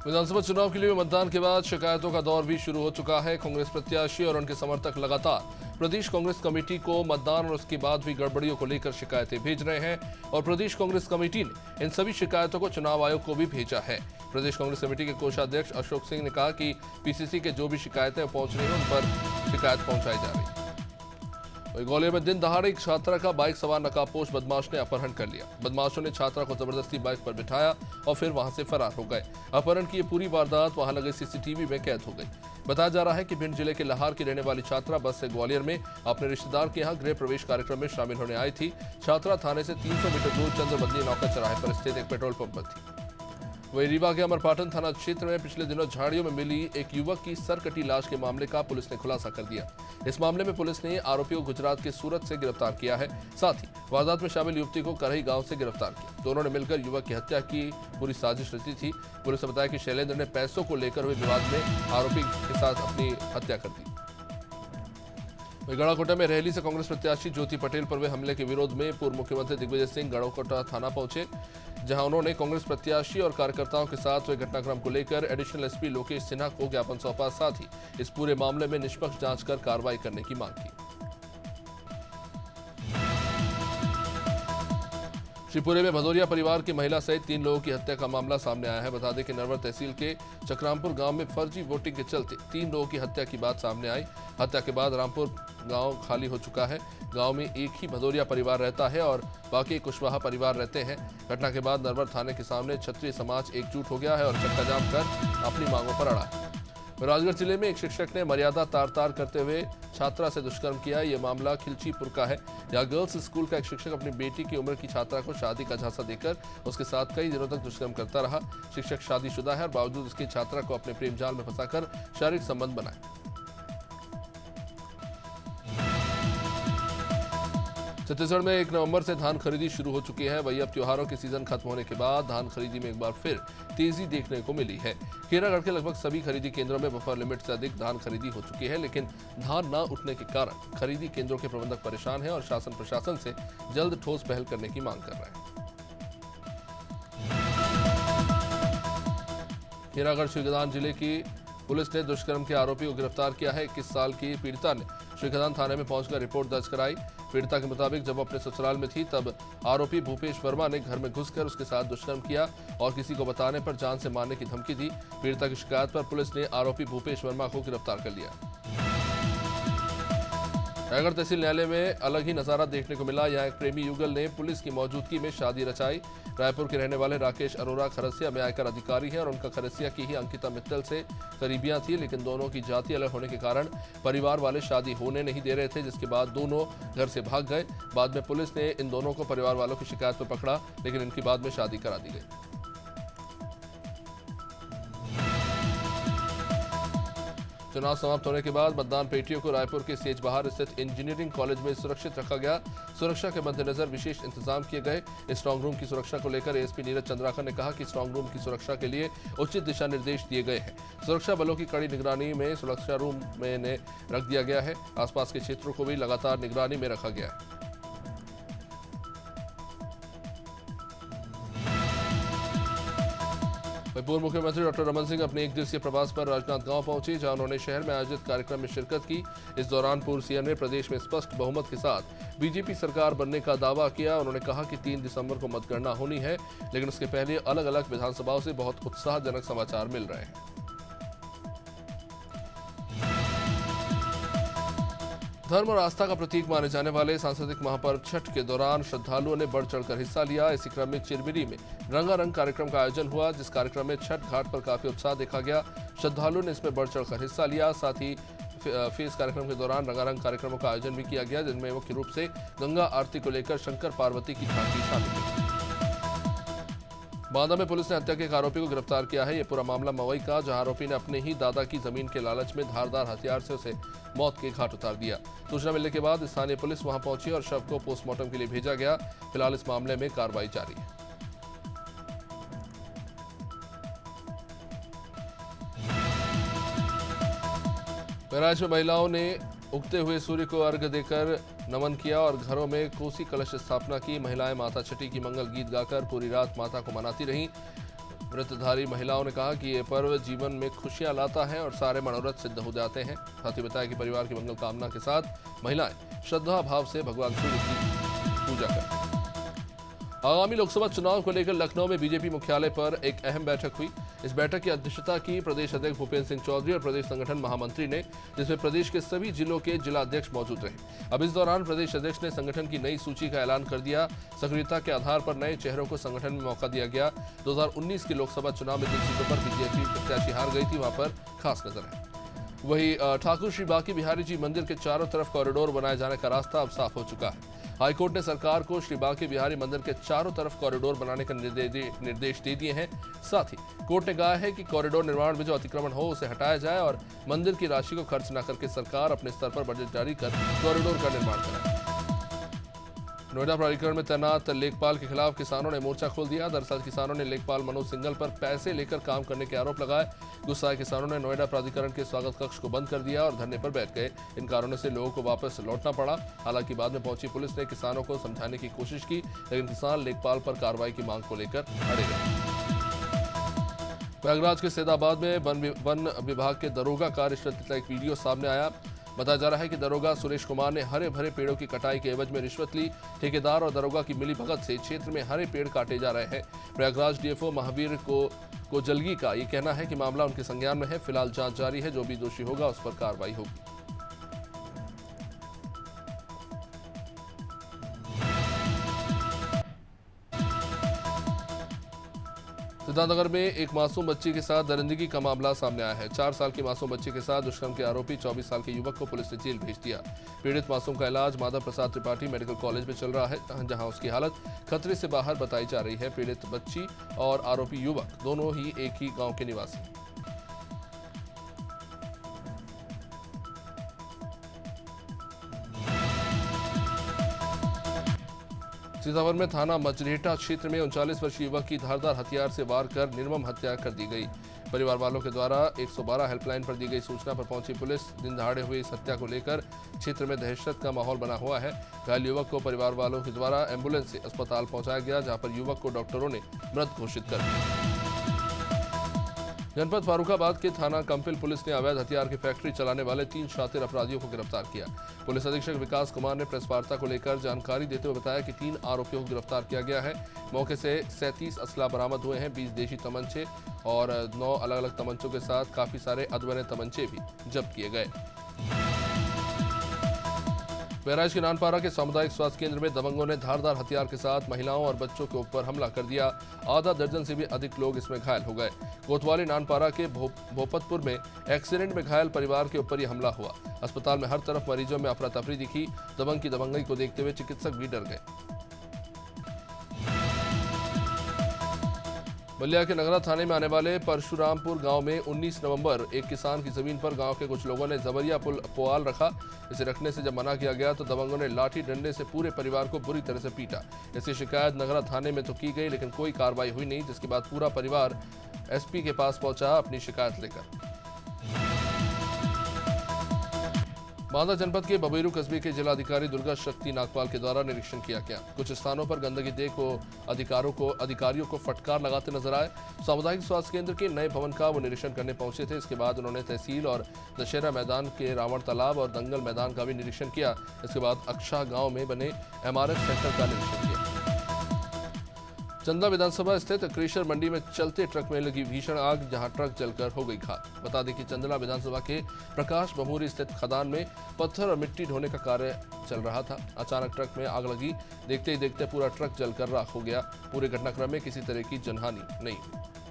विधानसभा चुनाव के लिए मतदान के बाद शिकायतों का दौर भी शुरू हो चुका है। कांग्रेस प्रत्याशी और उनके समर्थक लगातार प्रदेश कांग्रेस कमेटी को मतदान और उसके बाद भी गड़बड़ियों को लेकर शिकायतें भेज रहे हैं और प्रदेश कांग्रेस कमेटी ने इन सभी शिकायतों को चुनाव आयोग को भी भेजा है। प्रदेश कांग्रेस कमेटी के कोषाध्यक्ष अशोक सिंह ने कहा कि पीसीसी के जो भी शिकायतें पहुंच रही हैं उन पर शिकायत पहुंचाई जा रही है। वहीं ग्वालियर में दिन दहाड़े एक छात्रा का बाइक सवार नकाबपोश बदमाश ने अपहरण कर लिया। बदमाशों ने छात्रा को जबरदस्ती बाइक पर बिठाया और फिर वहां से फरार हो गए। अपहरण की ये पूरी वारदात वहां लगे सीसीटीवी में कैद हो गई। बताया जा रहा है कि भिंड जिले के लहार की रहने वाली छात्रा बस से ग्वालियर में अपने रिश्तेदार के यहां गृह प्रवेश कार्यक्रम में शामिल होने आई थी। छात्रा थाने से 300 मीटर दूर चंद्रबदली नौका चौराहे पर स्थित एक पेट्रोल पंप पर थी। वहीं रीवा के अमरपाटन थाना क्षेत्र में पिछले दिनों झाड़ियों में मिली एक युवक की सरकटी लाश के मामले का पुलिस ने खुलासा कर दिया। इस मामले में पुलिस ने आरोपी को गुजरात के सूरत से गिरफ्तार किया है। साथ ही वारदात में शामिल युवती को करही गांव से गिरफ्तार किया। दोनों ने मिलकर युवक की हत्या की पूरी साजिश रची थी। पुलिस ने बताया कि शैलेंद्र ने पैसों को लेकर हुए विवाद में आरोपी के साथ अपनी हत्या कर दी। गढ़ाकोटा में रैली से कांग्रेस प्रत्याशी ज्योति पटेल पर हुए हमले के विरोध में पूर्व मुख्यमंत्री दिग्विजय सिंह गढ़ाकोटा थाना पहुंचे, जहां उन्होंने कांग्रेस प्रत्याशी और कार्यकर्ताओं के साथ हुए घटनाक्रम को लेकर एडिशनल एसपी लोकेश सिन्हा को ज्ञापन सौंपा। साथ ही इस पूरे मामले में निष्पक्ष जांच कर कार्रवाई करने की मांग की। शिवपुरी में भदौरिया परिवार की महिला सहित 3 लोगों की हत्या का मामला सामने आया है। बता दें कि नरवर तहसील के चक्रामपुर गांव में फर्जी वोटिंग के चलते 3 लोगों की हत्या की बात सामने आई। हत्या के बाद रामपुर गांव खाली हो चुका है। गांव में एक ही भदौरिया परिवार रहता है और बाकी कुशवाहा परिवार रहते हैं। घटना के बाद नरवर थाने के सामने क्षत्रिय समाज एकजुट हो गया है और चक्का जाम कर अपनी मांगों पर अड़ा है। राजगढ़ जिले में एक शिक्षक ने मर्यादा तार करते हुए छात्रा से दुष्कर्म किया। यह मामला खिलचीपुर का है। यहाँ गर्ल्स स्कूल का एक शिक्षक अपनी बेटी की उम्र की छात्रा को शादी का झांसा देकर उसके साथ कई दिनों तक दुष्कर्म करता रहा। शिक्षक शादीशुदा है और बावजूद उसकी छात्रा को अपने प्रेम जाल में फंसाकर शारीरिक संबंध बनाए। छत्तीसगढ़ में 1 नवंबर से धान खरीदी शुरू हो चुकी है। वही अब त्योहारों के सीजन खत्म होने के बाद धान खरीदी में एक बार फिर तेजी देखने को मिली है। खेरागढ़ के लगभग सभी खरीदी केंद्रों में बफर लिमिट से अधिक धान खरीदी हो चुकी है, लेकिन धान न उठने के कारण खरीदी केंद्रों के प्रबंधक परेशान हैं और शासन प्रशासन से जल्द ठोस पहल करने की मांग कर रहे हैं। खेरागढ़ श्रीगदान जिले की पुलिस ने दुष्कर्म के आरोपी को गिरफ्तार किया है। 21 साल की पीड़िता ने श्रीगदान थाने में पहुंचकर रिपोर्ट दर्ज कराई। पीड़िता के मुताबिक जब अपने ससुराल में थी तब आरोपी भूपेश वर्मा ने घर में घुसकर उसके साथ दुष्कर्म किया और किसी को बताने पर जान से मारने की धमकी दी। पीड़िता की शिकायत पर पुलिस ने आरोपी भूपेश वर्मा को गिरफ्तार कर लिया। रायगढ़ तहसील न्यायालय में अलग ही नजारा देखने को मिला। यहाँ एक प्रेमी युगल ने पुलिस की मौजूदगी में शादी रचाई। रायपुर के रहने वाले राकेश अरोरा खरसिया में आयकर अधिकारी हैं और उनका खरसिया की ही अंकिता मित्तल से करीबियां थी, लेकिन दोनों की जाति अलग होने के कारण परिवार वाले शादी होने नहीं दे रहे थे, जिसके बाद दोनों घर से भाग गए। बाद में पुलिस ने इन दोनों को परिवार वालों की शिकायत पर पकड़ा, लेकिन इनकी बाद में शादी करा दी गई। चुनाव समाप्त होने के बाद मतदान पेटियों को रायपुर के सेज बहार स्थित इंजीनियरिंग कॉलेज में सुरक्षित रखा गया। सुरक्षा के मद्देनजर विशेष इंतजाम किए गए। स्ट्रांग रूम की सुरक्षा को लेकर एएसपी नीरज चंद्राकर ने कहा कि स्ट्रांग रूम की सुरक्षा के लिए उचित दिशा निर्देश दिए गए हैं। सुरक्षा बलों की कड़ी निगरानी में सुरक्षा रूम में रख दिया गया है। आसपास के क्षेत्रों को भी लगातार निगरानी में रखा गया है। पूर्व मुख्यमंत्री डॉक्टर रमन सिंह अपने 1 दिवसीय प्रवास पर राजनांदगांव पहुंचे, जहां उन्होंने शहर में आयोजित कार्यक्रम में शिरकत की। इस दौरान पूर्व सीएम ने प्रदेश में स्पष्ट बहुमत के साथ बीजेपी सरकार बनने का दावा किया। उन्होंने कहा कि 3 दिसंबर को मतगणना होनी है, लेकिन उसके पहले अलग अलग विधानसभाओं से बहुत उत्साहजनक समाचार मिल रहे हैं। धर्म और आस्था का प्रतीक माने जाने वाले सांस्कृतिक महापर्व छठ के दौरान श्रद्धालुओं ने बढ़ चढ़कर हिस्सा लिया। इसी क्रम में चिरमिरी में रंगारंग कार्यक्रम का आयोजन हुआ, जिस कार्यक्रम में छठ घाट पर काफी उत्साह देखा गया। श्रद्धालुओं ने इसमें बढ़ चढ़कर हिस्सा लिया। साथ ही फेस कार्यक्रम के दौरान रंगारंग कार्यक्रमों का आयोजन भी किया गया, जिनमें मुख्य रूप से गंगा आरती को लेकर शंकर पार्वती की झांकी शामिल हुई। बांदा में पुलिस ने हत्या के एक आरोपी को गिरफ्तार किया है। यह पूरा मामला मवई का, जहां आरोपी ने अपने ही दादा की जमीन के लालच में धारदार हथियार से उसे मौत के घाट उतार दिया। सूचना मिलने के बाद स्थानीय पुलिस वहां पहुंची और शव को पोस्टमार्टम के लिए भेजा गया। फिलहाल इस मामले में कार्रवाई जारी है। बहराइच में महिलाओं ने उगते हुए सूर्य को अर्घ्य देकर नमन किया और घरों में कोसी कलश स्थापना की। महिलाएं माता छठी की मंगल गीत गाकर पूरी रात माता को मनाती रहीं। व्रतधारी महिलाओं ने कहा कि ये पर्व जीवन में खुशियां लाता है और सारे मनोरथ सिद्ध हो जाते हैं। साथ ही बताया कि परिवार की मंगल कामना के साथ महिलाएं श्रद्धा भाव से भगवान सूर्य की पूजा करती हैं। आगामी लोकसभा चुनाव को लेकर लखनऊ में बीजेपी मुख्यालय पर एक अहम बैठक हुई। इस बैठक की अध्यक्षता की प्रदेश अध्यक्ष भूपेंद्र सिंह चौधरी और प्रदेश संगठन महामंत्री ने, जिसमें प्रदेश के सभी जिलों के जिलाध्यक्ष मौजूद रहे। अब इस दौरान प्रदेश अध्यक्ष ने संगठन की नई सूची का ऐलान कर दिया। सक्रियता के आधार पर नए चेहरों को संगठन में मौका दिया गया। 2019 के लोकसभा चुनाव में जिन सीटों पर बीजेपी प्रत्याशी हार गई थी, वहां पर खास नजर है। वहीं ठाकुर श्री बांके बिहारी जी मंदिर के चारों तरफ कॉरिडोर बनाए जाने का रास्ता अब साफ हो चुका है। हाईकोर्ट ने सरकार को श्री बांके बिहारी मंदिर के चारों तरफ कॉरिडोर बनाने का निर्देश दे दिए हैं। साथ ही कोर्ट ने कहा है कि कॉरिडोर निर्माण में जो अतिक्रमण हो उसे हटाया जाए और मंदिर की राशि को खर्च न करके सरकार अपने स्तर पर बजट जारी कर कॉरिडोर का निर्माण कराए। नोएडा प्राधिकरण में तैनात लेखपाल के खिलाफ किसानों ने मोर्चा खोल दिया। दरअसल किसानों ने लेखपाल मनोज सिंघल पर पैसे लेकर काम करने के आरोप लगाए। गुस्साए किसानों ने नोएडा प्राधिकरण के स्वागत कक्ष को बंद कर दिया और धरने पर बैठ गए। इन कारणों से लोगों को वापस लौटना पड़ा। हालांकि बाद में पहुंची पुलिस ने किसानों को समझाने की कोशिश की, लेकिन किसान लेखपाल पर कार्रवाई की मांग को लेकर अड़े रहे। प्रयागराज के सैदाबाद में वन विभाग के दरोगा का रिश्वत का एक वीडियो सामने आया। बताया जा रहा है कि दरोगा सुरेश कुमार ने हरे भरे पेड़ों की कटाई के एवज में रिश्वत ली। ठेकेदार और दरोगा की मिलीभगत से क्षेत्र में हरे पेड़ काटे जा रहे हैं। प्रयागराज डीएफओ महावीर को जलगी का ये कहना है कि मामला उनके संज्ञान में है। फिलहाल जांच जारी है। जो भी दोषी होगा उस पर कार्रवाई होगी। सिद्धार्थनगर में एक मासूम बच्ची के साथ दरिंदगी का मामला सामने आया है। 4 साल की मासूम बच्ची के साथ दुष्कर्म के आरोपी 24 साल के युवक को पुलिस ने जेल भेज दिया। पीड़ित मासूम का इलाज माधव प्रसाद त्रिपाठी मेडिकल कॉलेज में चल रहा है, जहां उसकी हालत खतरे से बाहर बताई जा रही है। पीड़ित बच्ची और आरोपी युवक दोनों ही एक ही गांव के निवासी हैं। सीतापुर में थाना मजरेटा क्षेत्र में 39 वर्षीय युवक की धारदार हथियार से वार कर निर्मम हत्या कर दी गई। परिवार वालों के द्वारा 112 हेल्पलाइन पर दी गई सूचना पर पहुंची पुलिस। दिन दहाड़े हुई इस हत्या को लेकर क्षेत्र में दहशत का माहौल बना हुआ है। घायल युवक को परिवार वालों के द्वारा एम्बुलेंस से अस्पताल पहुंचाया गया, जहां पर युवक को डॉक्टरों ने मृत घोषित कर दिया। जनपद फारुखाबाद के थाना कंपिल पुलिस ने अवैध हथियार की फैक्ट्री चलाने वाले 3 शातिर अपराधियों को गिरफ्तार किया। पुलिस अधीक्षक विकास कुमार ने प्रेस वार्ता को लेकर जानकारी देते हुए बताया कि 3 आरोपियों को गिरफ्तार किया गया है। मौके से 37 असला बरामद हुए हैं। 20 देशी तमंचे और 9 अलग अलग तमंचों के साथ काफी सारे अधवैध तमंचे भी जब्त किए गए। बहराइच के नानपारा के सामुदायिक स्वास्थ्य केंद्र में दबंगों ने धारदार हथियार के साथ महिलाओं और बच्चों के ऊपर हमला कर दिया। आधा दर्जन से भी अधिक लोग इसमें घायल हो गए। कोतवाली नानपारा के भोपतपुर में एक्सीडेंट में घायल परिवार के ऊपर यह हमला हुआ। अस्पताल में हर तरफ मरीजों में अफरा तफरी दिखी। दबंग की दबंगई को देखते हुए चिकित्सक भी डर गए। बलिया के नगरा थाने में आने वाले परशुरामपुर गांव में 19 नवंबर एक किसान की जमीन पर गांव के कुछ लोगों ने जबरिया पुआल रखा। इसे रखने से जब मना किया गया तो दबंगों ने लाठी डंडे से पूरे परिवार को बुरी तरह से पीटा। इसकी शिकायत नगरा थाने में तो की गई, लेकिन कोई कार्रवाई हुई नहीं, जिसके बाद पूरा परिवार एसपी के पास पहुंचा अपनी शिकायत लेकर। बांदा जनपद के बबेरू कस्बे के जिलाधिकारी दुर्गा शक्ति नागपाल के द्वारा निरीक्षण किया गया। कुछ स्थानों पर गंदगी देख वो अधिकारियों को फटकार लगाते नजर आए। सामुदायिक स्वास्थ्य केंद्र के नए भवन का वो निरीक्षण करने पहुंचे थे। इसके बाद उन्होंने तहसील और दशहरा मैदान के रावण तालाब और दंगल मैदान का भी निरीक्षण किया। इसके बाद अक्षा गांव में बने MRF सेंटर का निरीक्षण किया। चंदला विधानसभा स्थित क्रेशर मंडी में चलते ट्रक में लगी भीषण आग, जहां ट्रक जलकर हो गई खाक। बता दें कि चंदला विधानसभा के प्रकाश बमूरी स्थित खदान में पत्थर और मिट्टी ढोने का कार्य चल रहा था। अचानक ट्रक में आग लगी। देखते ही देखते पूरा ट्रक जलकर राख हो गया। पूरे घटनाक्रम में किसी तरह की जनहानि नहीं हुई।